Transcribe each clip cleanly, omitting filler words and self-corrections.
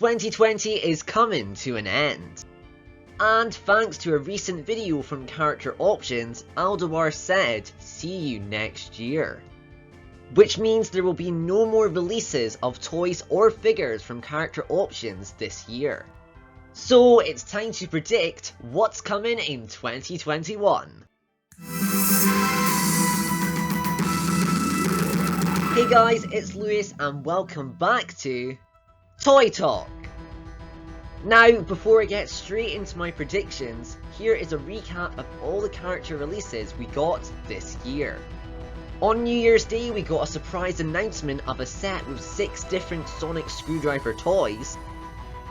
2020 is coming to an end. And thanks to a recent video from Character Options, Aldawar said, see you next year. Which means there will be no more releases of toys or figures from Character Options this year. So it's time to predict what's coming in 2021. Hey guys, it's Lewis and welcome back to Toy Talk. Now, before I get straight into my predictions, here is a recap of all the character releases we got this year. On New Year's Day, we got a surprise announcement of a set with 6 different Sonic Screwdriver toys.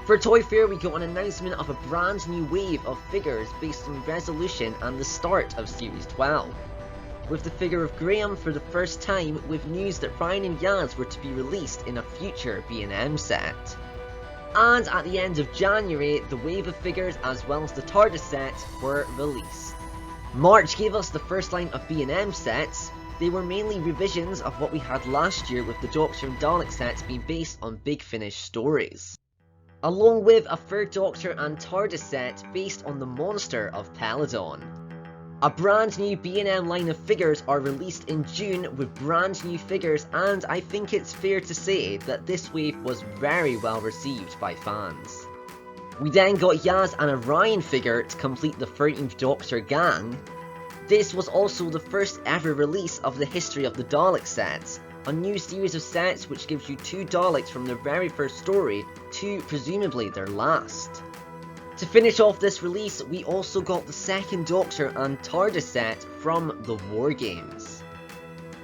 For Toy Fair, we got an announcement of a brand new wave of figures based on Resolution and the start of Series 12. With the figure of Graham for the first time, with news that Ryan and Yaz were to be released in a future B&M set. And at the end of January, the wave of figures as well as the TARDIS set were released. March gave us the first line of B&M sets. They were mainly revisions of what we had last year, with the Doctor and Dalek sets being based on Big Finish stories. Along with a third Doctor and TARDIS set based on the monster of Peladon. A brand new B&M line of figures are released in June with brand new figures, and I think it's fair to say that this wave was very well received by fans. We then got Yaz and Orion figure to complete the 13th Doctor gang. This was also the first ever release of the History of the Dalek sets, a new series of sets which gives you 2 Daleks from their very first story to presumably their last. To finish off this release, we also got the second Doctor and TARDIS set from the War Games.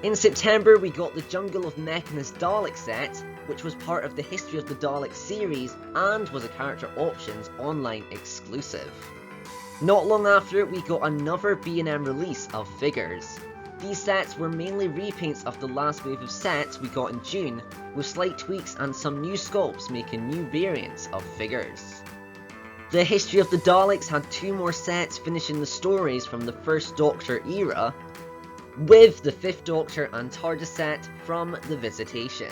In September, we got the Jungle of Mechanist Dalek set, which was part of the History of the Dalek series and was a Character Options online exclusive. Not long after, we got another B&M release of figures. These sets were mainly repaints of the last wave of sets we got in June, with slight tweaks and some new sculpts making new variants of figures. The History of the Daleks had 2 more sets finishing the stories from the first Doctor era, with the 5th Doctor and TARDIS set from The Visitation.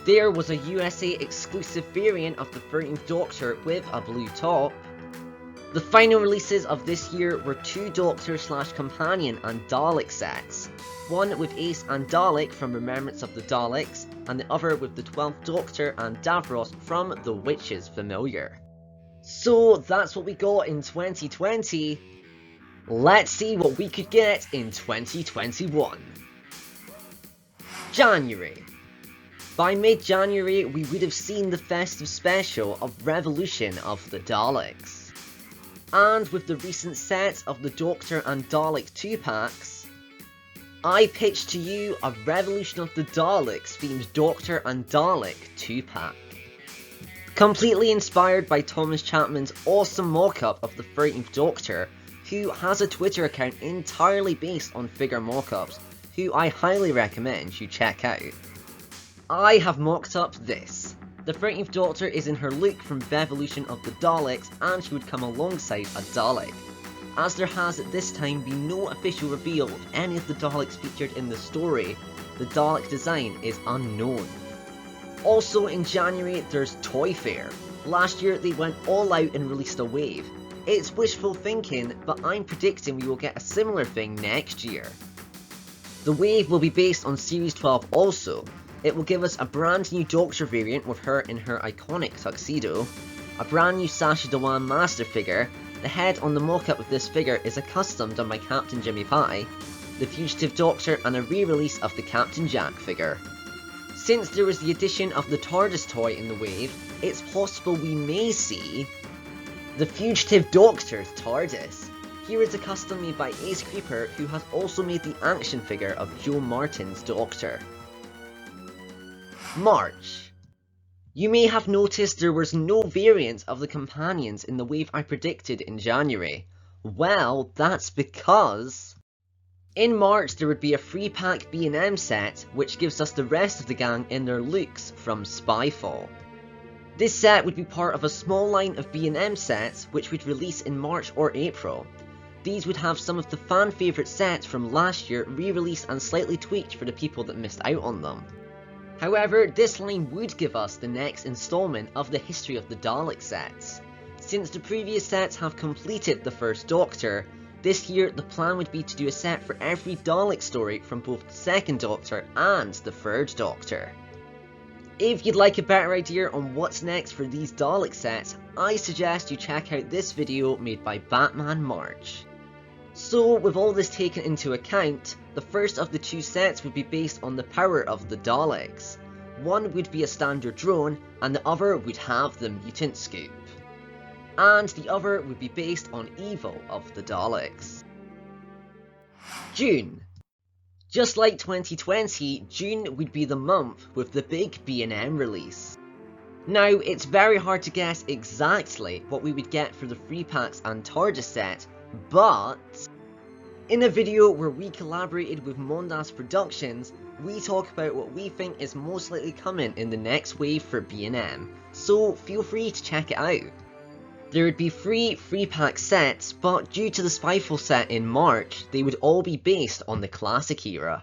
There was a USA exclusive variant of the 13th Doctor with a blue top. The final releases of this year were 2 Doctor/Companion and Dalek sets, one with Ace and Dalek from Remembrance of the Daleks, and the other with the 12th Doctor and Davros from The Witch's Familiar. So that's what we got in 2020. Let's see what we could get in 2021. January. By mid-January, we would have seen the festive special of Revolution of the Daleks. And with the recent set of the Doctor and Dalek 2-packs, I pitched to you a Revolution of the Daleks themed Doctor and Dalek 2-pack. Completely inspired by Thomas Chapman's awesome mock-up of the 13th Doctor, who has a Twitter account entirely based on figure mock-ups, who I highly recommend you check out. I have mocked up this. The 13th Doctor is in her look from Revolution of the Daleks, and she would come alongside a Dalek. As there has at this time been no official reveal of any of the Daleks featured in the story, the Dalek design is unknown. Also in January, there's Toy Fair. Last year they went all out and released a wave. It's wishful thinking, but I'm predicting we will get a similar thing next year. The wave will be based on Series 12 also. It will give us a brand new Doctor variant with her in her iconic tuxedo, a brand new Sacha Dhawan Master figure. The head on the mock-up of this figure is a custom done by Captain Jimmy Pie, the Fugitive Doctor, and a re-release of the Captain Jack figure. Since there was the addition of the TARDIS toy in the wave, it's possible we may see the Fugitive Doctor's TARDIS. Here is a custom made by Ace Creeper, who has also made the action figure of Joe Martin's Doctor. March. You may have noticed there was no variant of the companions in the wave I predicted in January. Well, that's because in March there would be a 3-pack B&M set, which gives us the rest of the gang in their looks from Spyfall. This set would be part of a small line of B&M sets which would release in March or April. These would have some of the fan favourite sets from last year re-released and slightly tweaked for the people that missed out on them. However, this line would give us the next installment of the History of the Dalek sets. Since the previous sets have completed the first Doctor, this year the plan would be to do a set for every Dalek story from both the second Doctor and the third Doctor. If you'd like a better idea on what's next for these Dalek sets, I suggest you check out this video made by batmanmarch. So, with all this taken into account, the first of the two sets would be based on the power of the Daleks. One would be a standard drone, and the other would have the mutant scoop. And the other would be based on evil of the Daleks. June. Just like 2020, June would be the month with the big B&M release. Now, it's very hard to guess exactly what we would get for the Free Packs and TARDIS set, but in a video where we collaborated with Mondas Productions, we talk about what we think is most likely coming in the next wave for B&M, so feel free to check it out. There would be 3 Free Pack sets, but due to the Spyfall set in March, they would all be based on the classic era.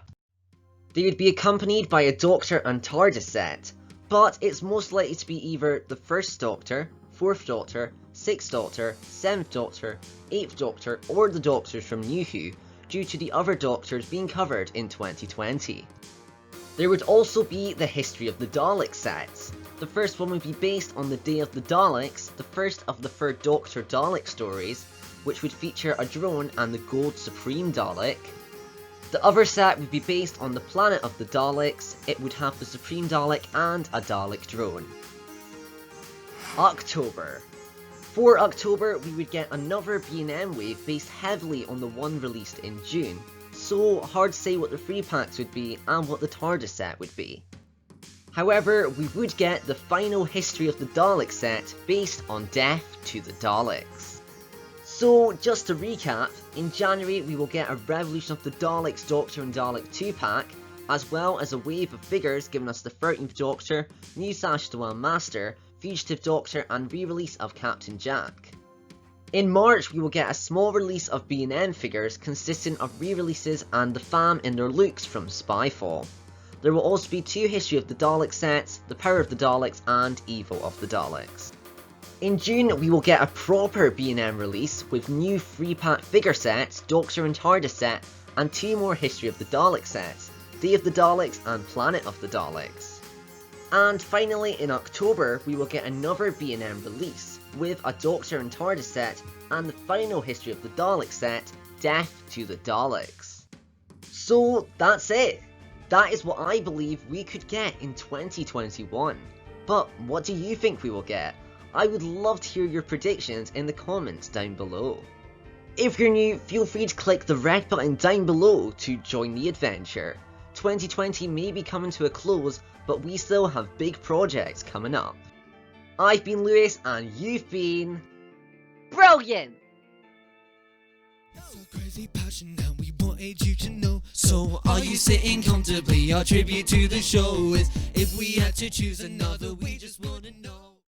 They would be accompanied by a Doctor and TARDIS set, but it's most likely to be either the 1st Doctor, 4th Doctor, 6th Doctor, 7th Doctor, 8th Doctor, or the Doctors from New Who, due to the other Doctors being covered in 2020. There would also be the History of the Daleks sets. The first one would be based on the Day of the Daleks, the first of the 3rd Doctor Dalek stories, which would feature a drone and the Gold Supreme Dalek. The other set would be based on the Planet of the Daleks. It would have the Supreme Dalek and a Dalek drone. October. For October, we would get another B&M wave based heavily on the one released in June, so hard to say what the Free Packs would be and what the TARDIS set would be. However, we would get the final History of the Dalek set based on Death to the Daleks. So, just to recap, in January we will get a Revolution of the Daleks Doctor and Dalek 2-pack, as well as a wave of figures giving us the 13th Doctor, New Sash the One Master, Fugitive Doctor and re-release of Captain Jack. In March we will get a small release of B&M figures consisting of re-releases and the fam in their looks from Spyfall. There will also be 2 History of the Dalek sets, The Power of the Daleks and Evil of the Daleks. In June we will get a proper B&M release with new Free Pack figure sets, Doctor and TARDIS set, and 2 more History of the Dalek sets, Day of the Daleks and Planet of the Daleks. And finally in October we will get another B&M release, with a Doctor and TARDIS set, and the final History of the Dalek set, Death to the Daleks. So that's it. That is what I believe we could get in 2021. But what do you think we will get? I would love to hear your predictions in the comments down below. If you're new, feel free to click the red button down below to join the adventure. 2020 may be coming to a close, but we still have big projects coming up. I've been Lewis and you've been brilliant! So crazy passion and we wanted you to know. So are you sitting comfortably? Our tribute to the show is if we had to choose another, we just